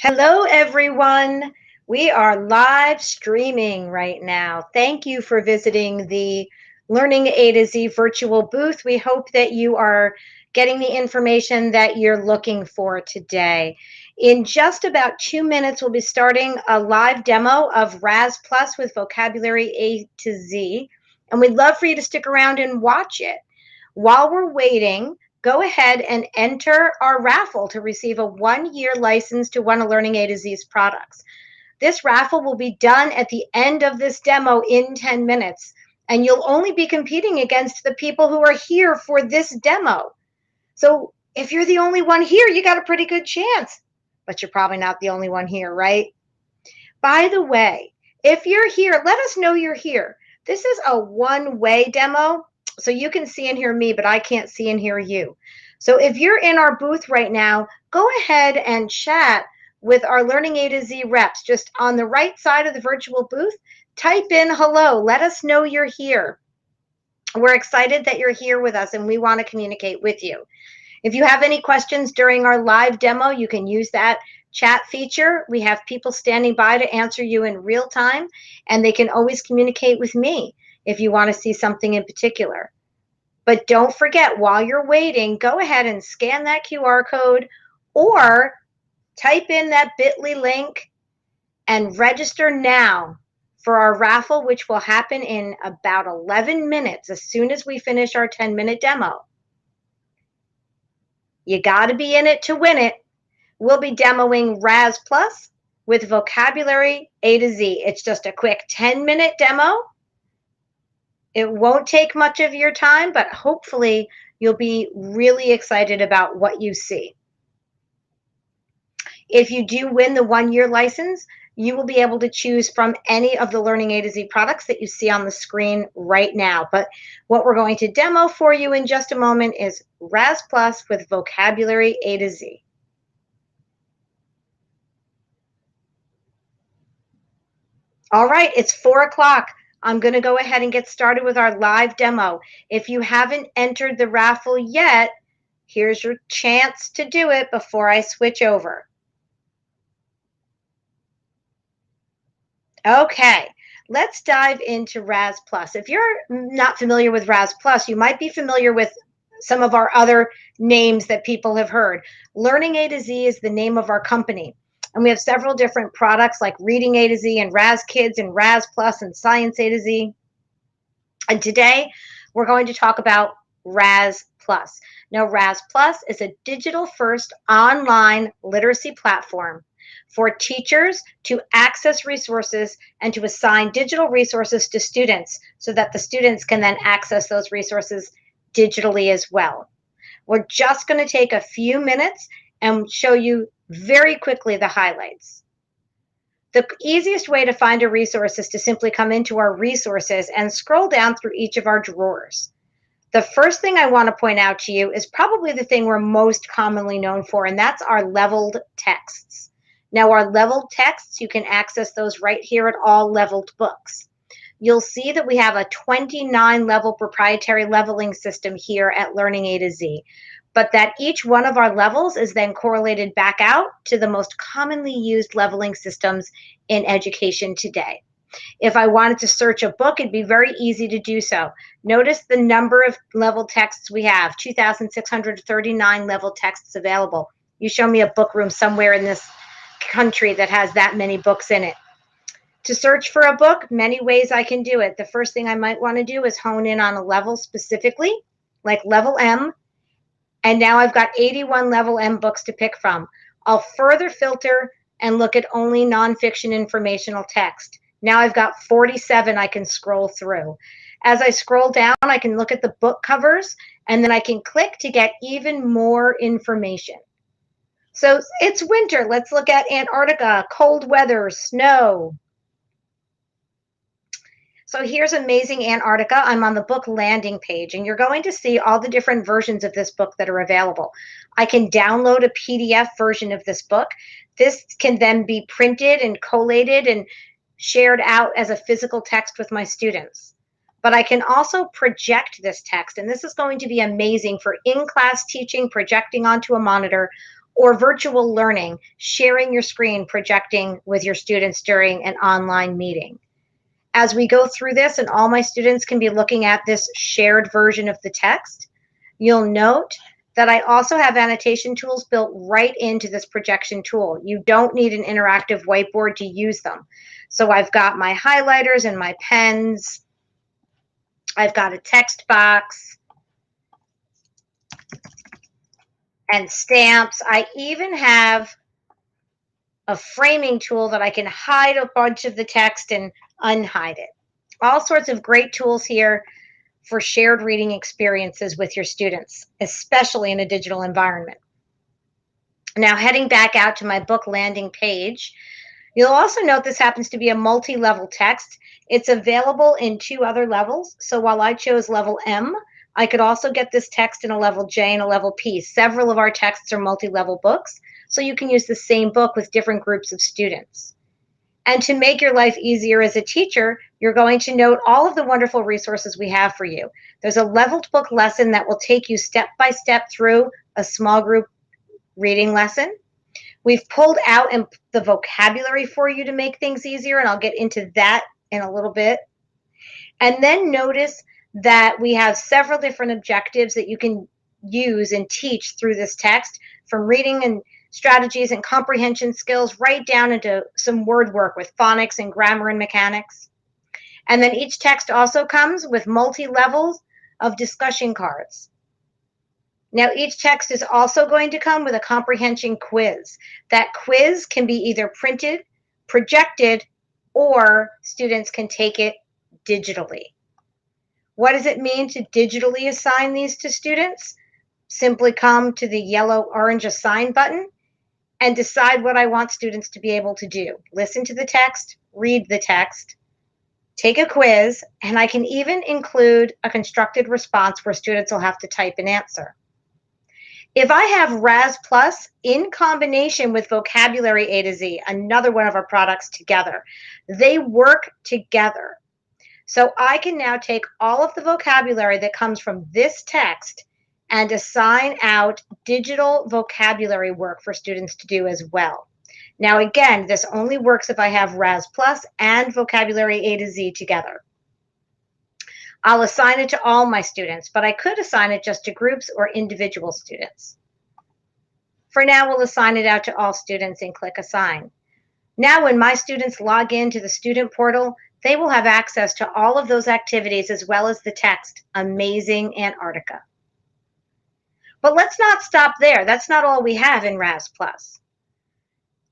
Hello, everyone. We are live streaming right now. Thank you for visiting the Learning A to Z virtual booth. We hope that you are getting the information that you're looking for today. In just about 2 minutes, we'll be starting a live demo of Raz Plus with vocabulary A to Z. And we'd love for you to stick around and watch it. While we're waiting, go ahead and enter our raffle to receive a 1-year license to one of Learning A to Z's products. This raffle will be done at the end of this demo in 10 minutes, and you'll only be competing against the people who are here for this demo. So if you're the only one here, you got a pretty good chance, but you're probably not the only one here, right? By the way, if you're here, let us know you're here. This is a one-way demo. So you can see and hear me, but I can't see and hear you. So if you're in our booth right now, go ahead and chat with our Learning A to Z reps. Just on the right side of the virtual booth, type in hello. Let us know you're here. We're excited that you're here with us and we want to communicate with you. If you have any questions during our live demo, you can use that chat feature. We have people standing by to answer you in real time, and they can always communicate with me if you want to see something in particular. But don't forget, while you're waiting, go ahead and scan that QR code or type in that bit.ly link and register now for our raffle, which will happen in about 11 minutes as soon as we finish our 10-minute demo. You got to be in it to win it. We'll be demoing Raz Plus with vocabulary A to Z. It's just a quick 10-minute demo. It won't take much of your time, but hopefully you'll be really excited about what you see. If you do win the 1-year license, you will be able to choose from any of the Learning A to Z products that you see on the screen right now. But what we're going to demo for you in just a moment is Raz Plus with vocabulary A to Z. All right, it's 4 o'clock. I'm going to go ahead and get started with our live demo. If you haven't entered the raffle yet, here's your chance to do it before I switch over. Okay, let's dive into Raz Plus. If you're not familiar with Raz Plus, you might be familiar with some of our other names that people have heard. Learning A to Z is the name of our company. And we have several different products like Reading A to Z and Raz Kids and Raz Plus and Science A to Z. And today we're going to talk about Raz Plus. Now, Raz Plus is a digital-first online literacy platform for teachers to access resources and to assign digital resources to students so that the students can then access those resources digitally as well. We're just going to take a few minutes and show you very quickly the highlights. The easiest way to find a resource is to simply come into our resources and scroll down through each of our drawers. The first thing I want to point out to you is probably the thing we're most commonly known for, and that's our leveled texts. Now, our leveled texts, you can access those right here at All Leveled Books. You'll see that we have a 29-level proprietary leveling system here at Learning A to Z, but that each one of our levels is then correlated back out to the most commonly used leveling systems in education today. If I wanted to search a book, it'd be very easy to do so. Notice the number of level texts we have, 2,639 level texts available. You show me a book room somewhere in this country that has that many books in it. To search for a book, many ways I can do it. The first thing I might want to do is hone in on a level specifically, like level M. And now I've got 81 level M books to pick from. I'll further filter and look at only nonfiction informational text. Now I've got 47 I can scroll through. As I scroll down, I can look at the book covers, and then I can click to get even more information. So it's winter. Let's look at Antarctica, cold weather, snow. So here's Amazing Antarctica. I'm on the book landing page, and you're going to see all the different versions of this book that are available. I can download a PDF version of this book. This can then be printed and collated and shared out as a physical text with my students. But I can also project this text, and this is going to be amazing for in-class teaching, projecting onto a monitor, or virtual learning, sharing your screen, projecting with your students during an online meeting. As we go through this, and all my students can be looking at this shared version of the text, you'll note that I also have annotation tools built right into this projection tool. You don't need an interactive whiteboard to use them. So I've got my highlighters and my pens. I've got a text box and stamps. I even have a framing tool that I can hide a bunch of the text and unhide it. All sorts of great tools here for shared reading experiences with your students, especially in a digital environment. Now, heading back out to my book landing page, you'll also note this happens to be a multi-level text. It's available in 2 other levels. So while I chose level M, I could also get this text in a level J and a level P. Several of our texts are multi-level books, so you can use the same book with different groups of students. And to make your life easier as a teacher, you're going to note all of the wonderful resources we have for you. There's a leveled book lesson that will take you step by step through a small group reading lesson. We've pulled out the vocabulary for you to make things easier, and I'll get into that in a little bit. And then notice that we have several different objectives that you can use and teach through this text, from reading and strategies and comprehension skills right down into some word work with phonics and grammar and mechanics. And then each text also comes with multi-levels of discussion cards. Now, each text is also going to come with a comprehension quiz. That quiz can be either printed, projected, or students can take it digitally. What does it mean to digitally assign these to students? Simply come to the yellow-orange assign button and decide what I want students to be able to do. Listen to the text, read the text, take a quiz, and I can even include a constructed response where students will have to type an answer. If I have Raz Plus in combination with Vocabulary A to Z, another one of our products together, they work together. So I can now take all of the vocabulary that comes from this text and assign out digital vocabulary work for students to do as well. Now, again, this only works if I have Raz Plus and Vocabulary A to Z together. I'll assign it to all my students, but I could assign it just to groups or individual students. For now, we'll assign it out to all students and click Assign. Now, when my students log into the student portal, they will have access to all of those activities as well as the text, Amazing Antarctica. But let's not stop there. That's not all we have in Raz Plus.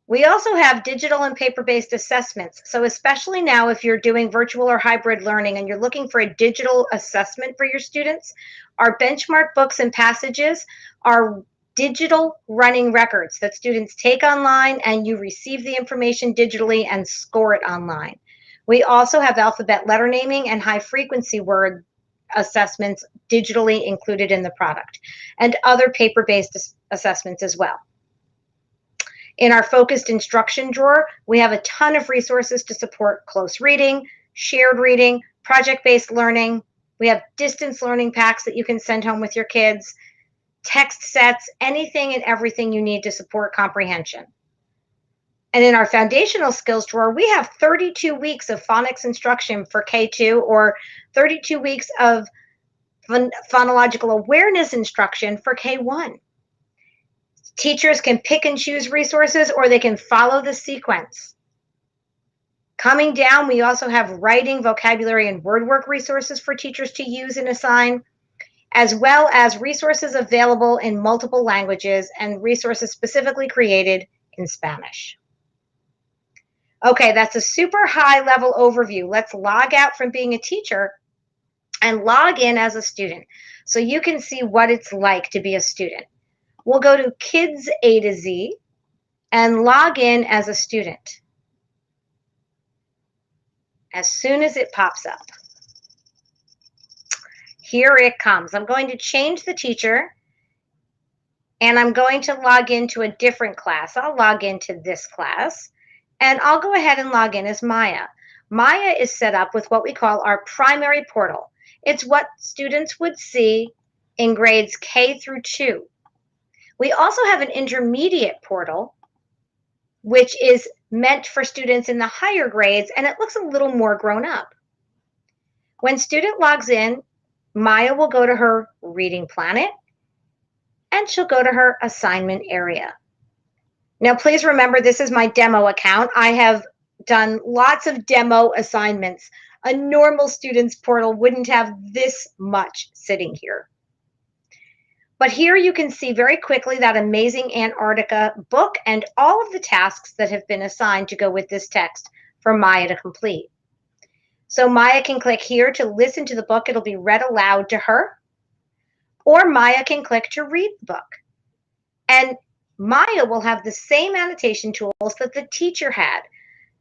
We also have digital and paper-based assessments. So especially now, if you're doing virtual or hybrid learning and you're looking for a digital assessment for your students, our benchmark books and passages are digital running records that students take online, and you receive the information digitally and score it online. We also have alphabet letter naming and high-frequency word assessments digitally included in the product, and other paper-based assessments as well. In our focused instruction drawer, we have a ton of resources to support close reading, shared reading, project-based learning. We have distance learning packs that you can send home with your kids, text sets, anything and everything you need to support comprehension. And in our foundational skills drawer, we have 32 weeks of phonics instruction for K2 or 32 weeks of phonological awareness instruction for K1. Teachers can pick and choose resources, or they can follow the sequence. Coming down, we also have writing, vocabulary, and word work resources for teachers to use and assign, as well as resources available in multiple languages and resources specifically created in Spanish. Okay, that's a super high-level overview. Let's log out from being a teacher and log in as a student so you can see what it's like to be a student. We'll go to Kids A to Z and log in as a student as soon as it pops up. Here it comes. I'm going to change the teacher, and I'm going to log into a different class. I'll log into this class, and I'll go ahead and log in as Maya. Maya is set up with what we call our primary portal. It's what students would see in grades K through 2. We also have an intermediate portal, which is meant for students in the higher grades, and it looks a little more grown up. When student logs in, Maya will go to her reading planet, and she'll go to her assignment area. Now, please remember, this is my demo account. I have done lots of demo assignments. A normal student's portal wouldn't have this much sitting here. But here you can see very quickly that amazing Antarctica book and all of the tasks that have been assigned to go with this text for Maya to complete. So Maya can click here to listen to the book. It'll be read aloud to her. Or Maya can click to read the book. And Maya will have the same annotation tools that the teacher had.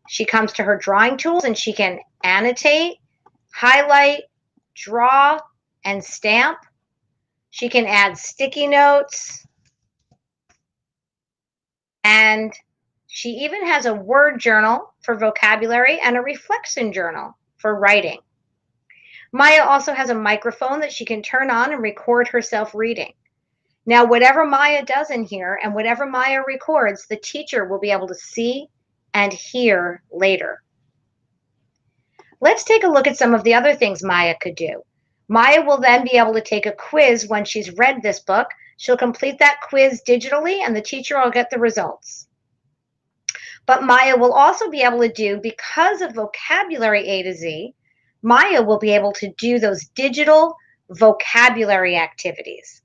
She comes to her drawing tools and she can annotate, highlight, draw, and stamp. She can add sticky notes. And she even has a word journal for vocabulary and a reflection journal for writing. Maya also has a microphone that she can turn on and record herself reading. Now, whatever Maya does in here and whatever Maya records, the teacher will be able to see and hear later. Let's take a look at some of the other things Maya could do. Maya will then be able to take a quiz when she's read this book. She'll complete that quiz digitally and the teacher will get the results. But Maya will also be able to do, because of vocabulary A to Z, Maya will be able to do those digital vocabulary activities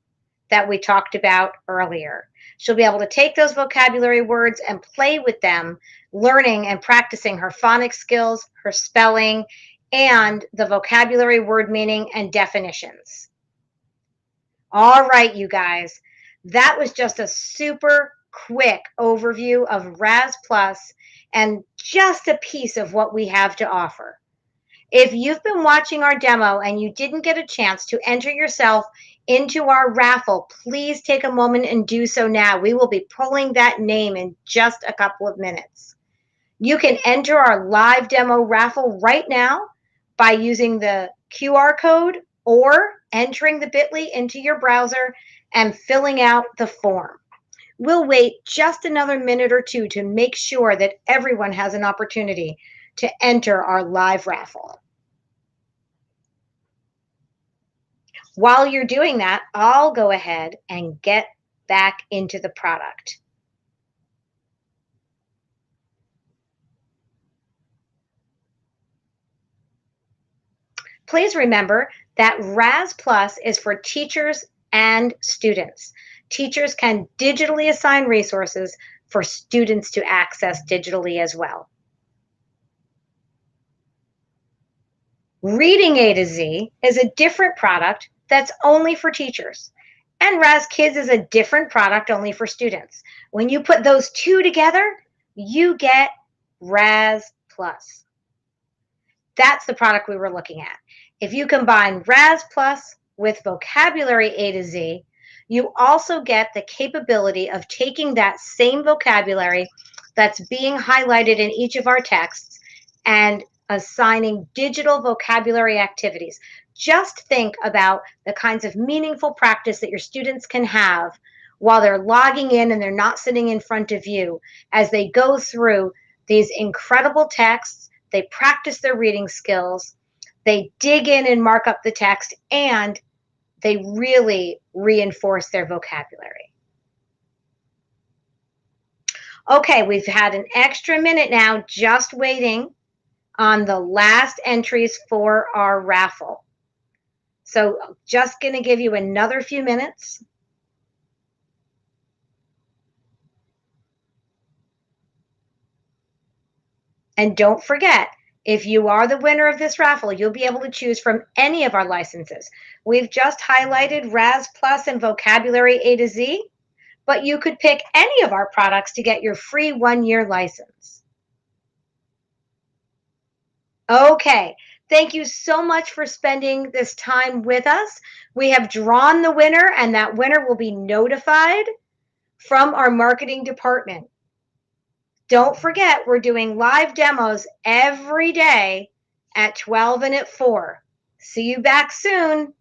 that we talked about earlier. She'll be able to take those vocabulary words and play with them, learning and practicing her phonics skills, her spelling, and the vocabulary word meaning and definitions. All right, you guys, that was just a super quick overview of Raz Plus and just a piece of what we have to offer. If you've been watching our demo and you didn't get a chance to enter yourself into our raffle, please take a moment and do so now. We will be pulling that name in just a couple of minutes. You can enter our live demo raffle right now by using the QR code or entering the bit.ly into your browser and filling out the form. We'll wait just another minute or two to make sure that everyone has an opportunity to enter our live raffle. While you're doing that, I'll go ahead and get back into the product. Please remember that Raz Plus is for teachers and students. Teachers can digitally assign resources for students to access digitally as well. Reading A to Z is a different product that's only for teachers. And Raz Kids is a different product only for students. When you put those two together, you get Raz Plus. That's the product we were looking at. If you combine Raz Plus with vocabulary A to Z, you also get the capability of taking that same vocabulary that's being highlighted in each of our texts and assigning digital vocabulary activities. Just think about the kinds of meaningful practice that your students can have while they're logging in and they're not sitting in front of you as they go through these incredible texts. They practice their reading skills, they dig in and mark up the text, and they really reinforce their vocabulary. Okay, we've had an extra minute now just waiting on the last entries for our raffle. So just going to give you another few minutes. And don't forget, if you are the winner of this raffle, you'll be able to choose from any of our licenses. We've just highlighted Raz Plus and Vocabulary A to Z, but you could pick any of our products to get your free 1-year license. Okay, thank you so much for spending this time with us. We have drawn the winner, and that winner will be notified from our marketing department. Don't forget, we're doing live demos every day at 12 and at 4. See you back soon.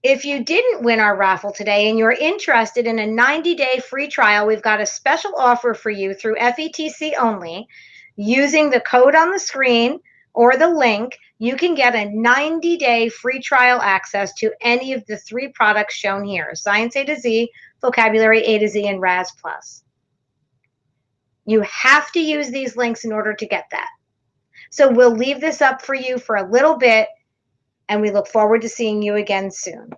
If you didn't win our raffle today and you're interested in a 90-day free trial, we've got a special offer for you through FETC only. Using the code on the screen or the link, you can get a 90-day free trial access to any of the 3 products shown here: Science A to Z, Vocabulary A to Z, and Raz Plus. You have to use these links in order to get that. So we'll leave this up for you for a little bit, and we look forward to seeing you again soon.